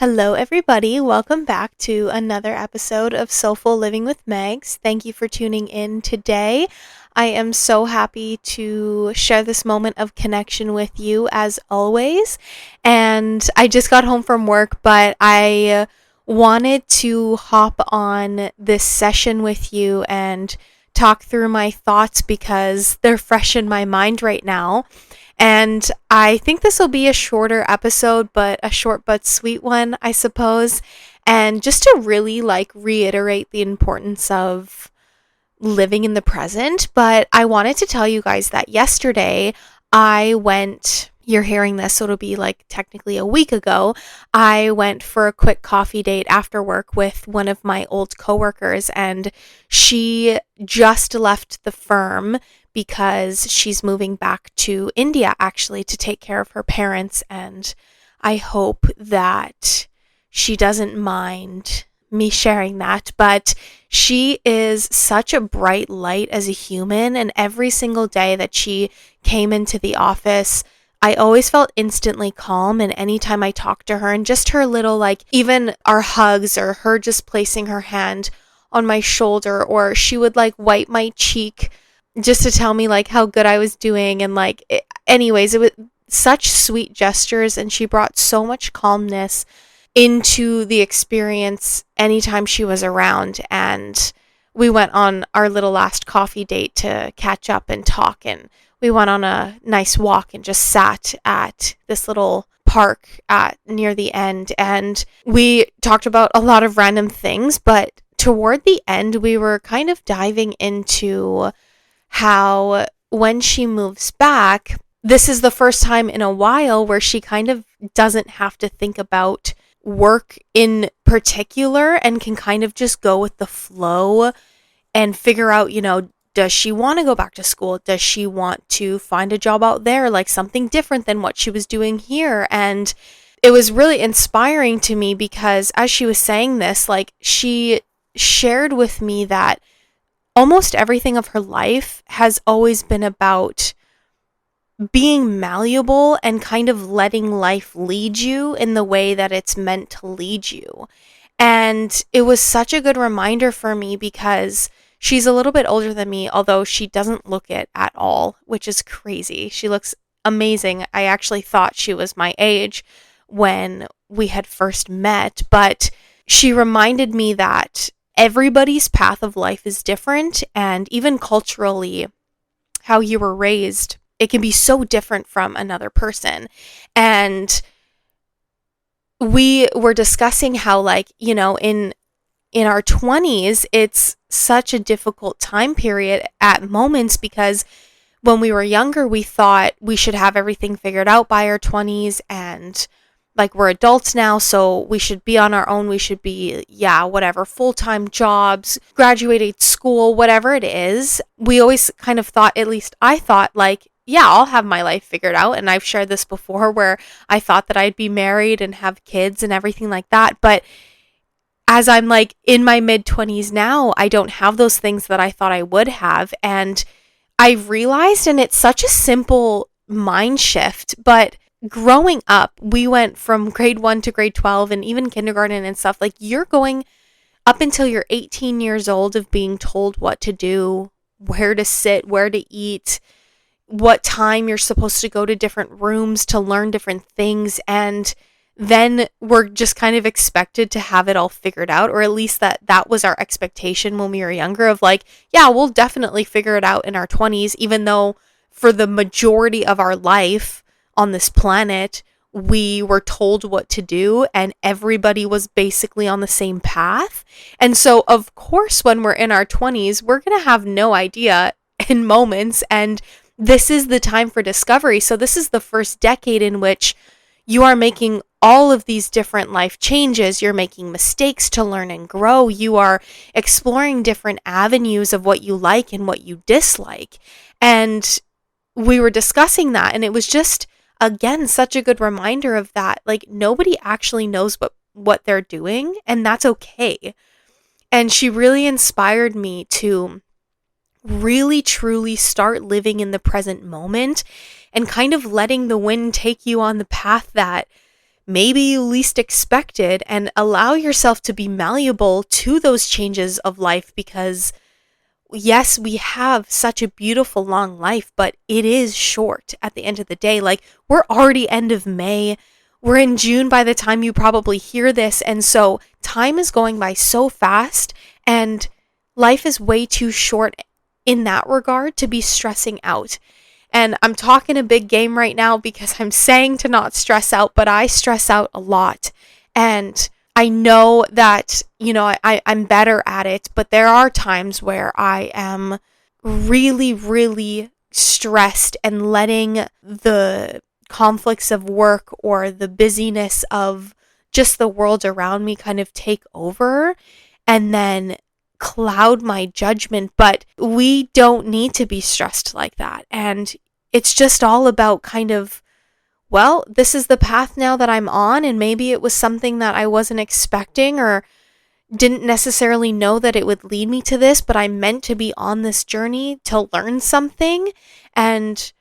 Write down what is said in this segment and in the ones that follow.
Hello, everybody. Welcome back to another episode of Soulful Living with Megs. Thank you for tuning in today. I am so happy to share this moment of connection with you as always. And I just got home from work, but I wanted to hop on this session with you and talk through my thoughts because they're fresh in my mind right now. And I think this will be a shorter episode, but a short but sweet one, I suppose. And just to really reiterate the importance of living in the present. But I wanted to tell you guys that yesterday you're hearing this, so it'll be technically a week ago. I went for a quick coffee date after work with one of my old coworkers, and she just left the firm because she's moving back to India actually to take care of her parents, and I hope that she doesn't mind me sharing that, but she is such a bright light as a human, and every single day that she came into the office, I always felt instantly calm. And anytime I talked to her, and just her little, even our hugs, or her just placing her hand on my shoulder, or she would wipe my cheek just to tell me how good I was doing. And anyways, it was such sweet gestures, and she brought so much calmness into the experience anytime she was around. And we went on our little last coffee date to catch up and talk, and we went on a nice walk and just sat at this little park near the end, and we talked about a lot of random things. But toward the end, we were kind of diving into how when she moves back, this is the first time in a while where she kind of doesn't have to think about work in particular and can kind of just go with the flow and figure out, does she want to go back to school? Does she want to find a job out there, something different than what she was doing here? And it was really inspiring to me because as she was saying this, she shared with me that almost everything of her life has always been about being malleable and kind of letting life lead you in the way that it's meant to lead you. And it was such a good reminder for me because she's a little bit older than me, although she doesn't look it at all, which is crazy. She looks amazing. I actually thought she was my age when we had first met, but she reminded me that everybody's path of life is different, and even culturally, how you were raised, it can be so different from another person. And we were discussing how, in our 20s, it's such a difficult time period at moments because when we were younger, we thought we should have everything figured out by our 20s, and we're adults now, so we should be on our own. We should be, whatever, full-time jobs, graduated school, whatever it is. We always kind of thought, at least I thought, I'll have my life figured out. And I've shared this before where I thought that I'd be married and have kids and everything like that. But as I'm in my mid-20s now, I don't have those things that I thought I would have. And I've realized, and it's such a simple mind shift, but growing up, we went from grade 1 to grade 12 and even kindergarten and stuff. You're going up until you're 18 years old of being told what to do, where to sit, where to eat, what time you're supposed to go to different rooms to learn different things. And then we're just kind of expected to have it all figured out, or at least that was our expectation when we were younger of we'll definitely figure it out in our 20s, even though for the majority of our life on this planet, we were told what to do and everybody was basically on the same path. And so, of course, when we're in our 20s, we're going to have no idea in moments, and this is the time for discovery. So this is the first decade in which you are making all of these different life changes. You're making mistakes to learn and grow. You are exploring different avenues of what you like and what you dislike. And we were discussing that, and it was just, again, such a good reminder of that. Nobody actually knows what they're doing, and that's okay. And she really inspired me to really truly start living in the present moment and kind of letting the wind take you on the path that maybe you least expected, and allow yourself to be malleable to those changes of life, because yes, we have such a beautiful long life, but it is short at the end of the day. Like, we're already end of May. We're in June by the time you probably hear this. And so time is going by so fast, and life is way too short in that regard to be stressing out. And I'm talking a big game right now because I'm saying to not stress out, but I stress out a lot. And I know that, I'm better at it, but there are times where I am really, really stressed and letting the conflicts of work or the busyness of just the world around me kind of take over and then cloud my judgment. But we don't need to be stressed like that. And it's just all about kind of, well, this is the path now that I'm on, and maybe it was something that I wasn't expecting or didn't necessarily know that it would lead me to this, but I'm meant to be on this journey to learn something. And,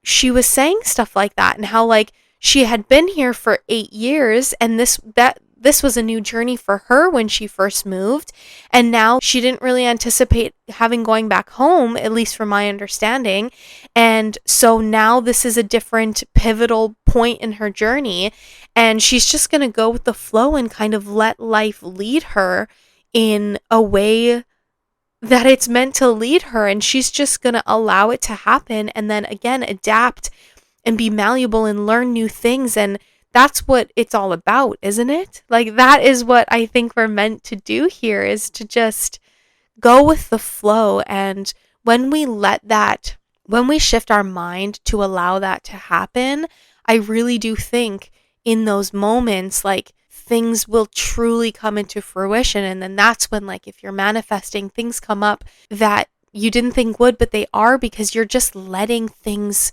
she was saying stuff like that, and how like she had been here for 8 years, and this was a new journey for her when she first moved, and now she didn't really anticipate having going back home, at least from my understanding. And so now this is a different pivotal point in her journey, and she's just going to go with the flow and kind of let life lead her in a way that it's meant to lead her, and she's just going to allow it to happen, and then again adapt and be malleable and learn new things. And that's what it's all about, isn't it? Like, that is what I think we're meant to do here, is to just go with the flow. And when we shift our mind to allow that to happen, I really do think in those moments, like, things will truly come into fruition. And then that's when, like, if you're manifesting, things come up that you didn't think would, but they are, because you're just letting things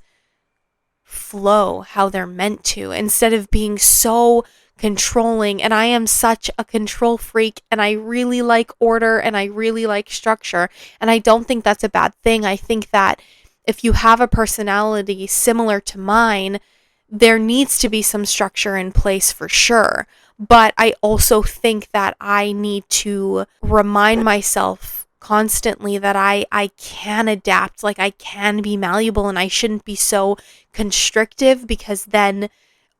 flow how they're meant to, instead of being so controlling. And I am such a control freak, and I really like order, and I really like structure, and I don't think that's a bad thing. I think that if you have a personality similar to mine, there needs to be some structure in place for sure. But I also think that I need to remind myself constantly that I can adapt, like I can be malleable, and I shouldn't be so constrictive, because then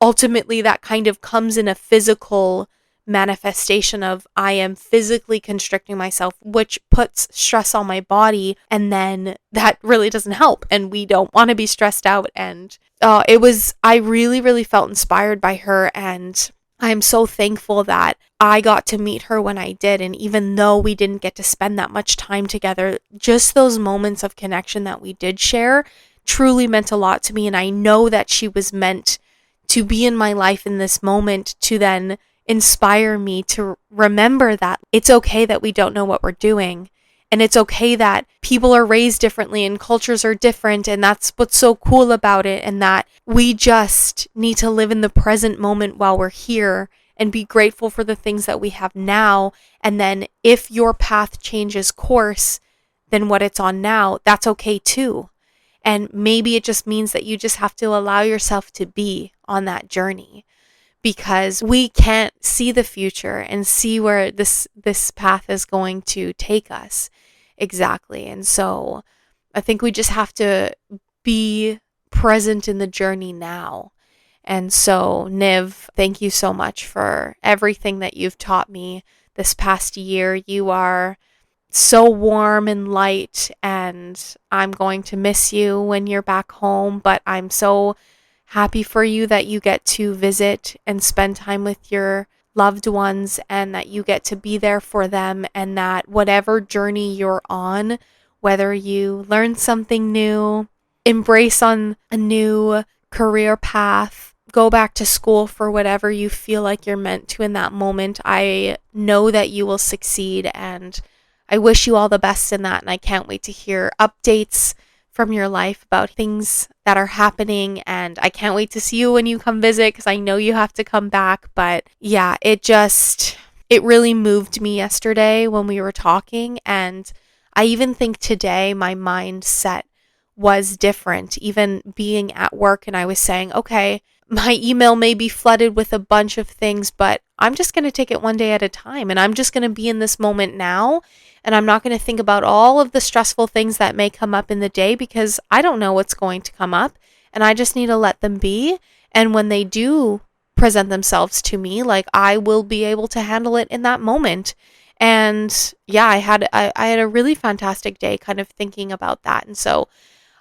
ultimately that kind of comes in a physical manifestation of I am physically constricting myself, which puts stress on my body, and then that really doesn't help, and we don't want to be stressed out. And I really, really felt inspired by her, and I'm so thankful that I got to meet her when I did. And even though we didn't get to spend that much time together, just those moments of connection that we did share truly meant a lot to me. And I know that she was meant to be in my life in this moment to then inspire me to remember that it's okay that we don't know what we're doing. And it's okay that people are raised differently and cultures are different. And that's what's so cool about it. And that we just need to live in the present moment while we're here and be grateful for the things that we have now. And then if your path changes course than what it's on now, that's okay too. And maybe it just means that you just have to allow yourself to be on that journey, because we can't see the future and see where this path is going to take us exactly. And so I think we just have to be present in the journey now. And so, Niv, thank you so much for everything that you've taught me this past year. You are so warm and light, and I'm going to miss you when you're back home, but I'm so happy for you that you get to visit and spend time with your loved ones, and that you get to be there for them, and that whatever journey you're on, whether you learn something new, embrace on a new career path, go back to school for whatever you feel like you're meant to in that moment, I know that you will succeed, and I wish you all the best in that. And I can't wait to hear updates from your life about things that are happening, and I can't wait to see you when you come visit, because I know you have to come back. But yeah, it really moved me yesterday when we were talking, and I even think today my mindset was different, even being at work, and I was saying, okay, my email may be flooded with a bunch of things, but I'm just going to take it one day at a time. And I'm just going to be in this moment now. And I'm not going to think about all of the stressful things that may come up in the day, because I don't know what's going to come up. And I just need to let them be. And when they do present themselves to me, like, I will be able to handle it in that moment. And yeah, I had a really fantastic day kind of thinking about that. And so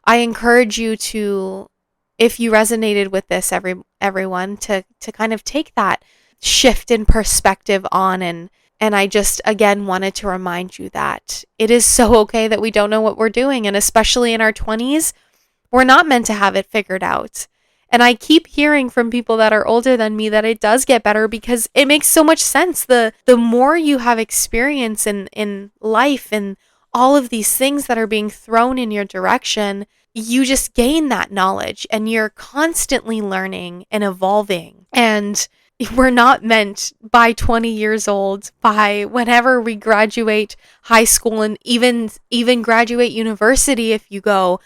I encourage you to, if you resonated with this, everyone, to kind of take that shift in perspective on. And I just, again, wanted to remind you that it is so okay that we don't know what we're doing. And especially in our 20s, we're not meant to have it figured out. And I keep hearing from people that are older than me that it does get better, because it makes so much sense. The more you have experience in life and all of these things that are being thrown in your direction, you just gain that knowledge and you're constantly learning and evolving. And we're not meant by 20 years old, by whenever we graduate high school, and even graduate university if you go,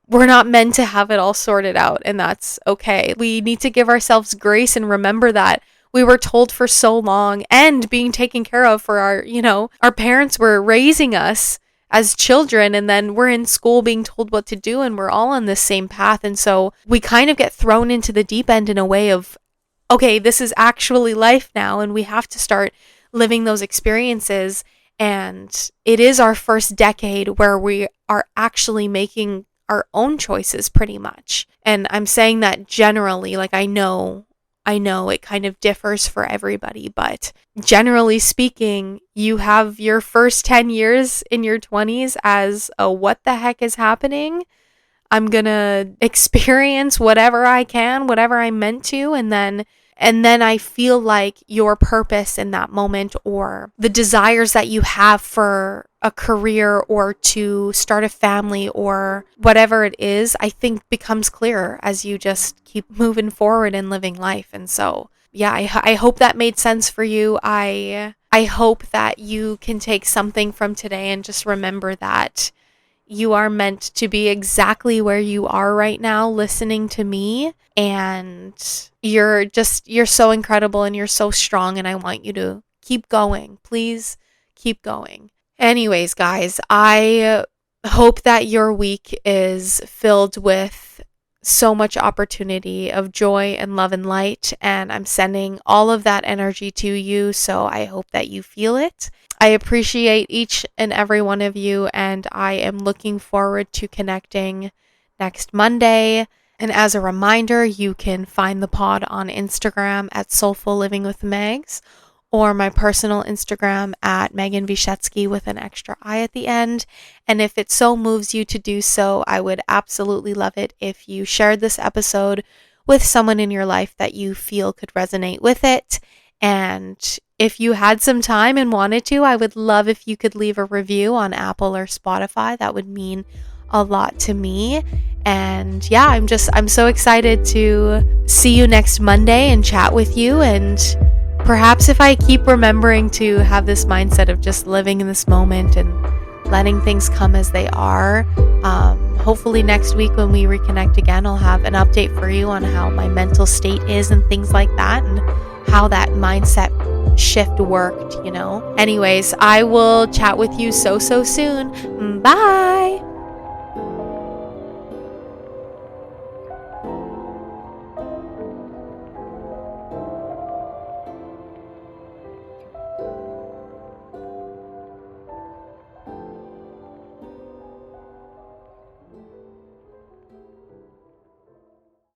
we're not meant to have it all sorted out, and that's okay. We need to give ourselves grace and remember that we were told for so long and being taken care of for our parents were raising us as children, and then we're in school being told what to do, and we're all on this same path. And so we kind of get thrown into the deep end in a way of, okay, this is actually life now, and we have to start living those experiences. And it is our first decade where we are actually making our own choices pretty much. And I'm saying that generally, like, I know it kind of differs for everybody, but generally speaking, you have your first 10 years in your 20s as a what the heck is happening? I'm gonna experience whatever I can, whatever I'm meant to, and then I feel like your purpose in that moment, or the desires that you have for a career or to start a family or whatever it is, I think becomes clearer as you just keep moving forward and living life. And so, yeah, I hope that made sense for you. I hope that you can take something from today and just remember that you are meant to be exactly where you are right now, listening to me, and you're so incredible and you're so strong, and I want you to keep going. Please keep going. Anyways, guys, I hope that your week is filled with so much opportunity of joy and love and light, and I'm sending all of that energy to you, so I hope that you feel it. I appreciate each and every one of you, and I am looking forward to connecting next Monday. And as a reminder, you can find the pod on Instagram at Soulful Living with Megs, or my personal Instagram at Megan Vyshetsky with an extra I at the end. And if it so moves you to do so, I would absolutely love it if you shared this episode with someone in your life that you feel could resonate with it. And if you had some time and wanted to, I would love if you could leave a review on Apple or Spotify. That would mean a lot to me. And yeah, I'm so excited to see you next Monday and chat with you. And perhaps if I keep remembering to have this mindset of just living in this moment and letting things come as they are, hopefully next week when we reconnect again, I'll have an update for you on how my mental state is and things like that, and how that mindset shift worked, Anyways, I will chat with you so soon. Bye!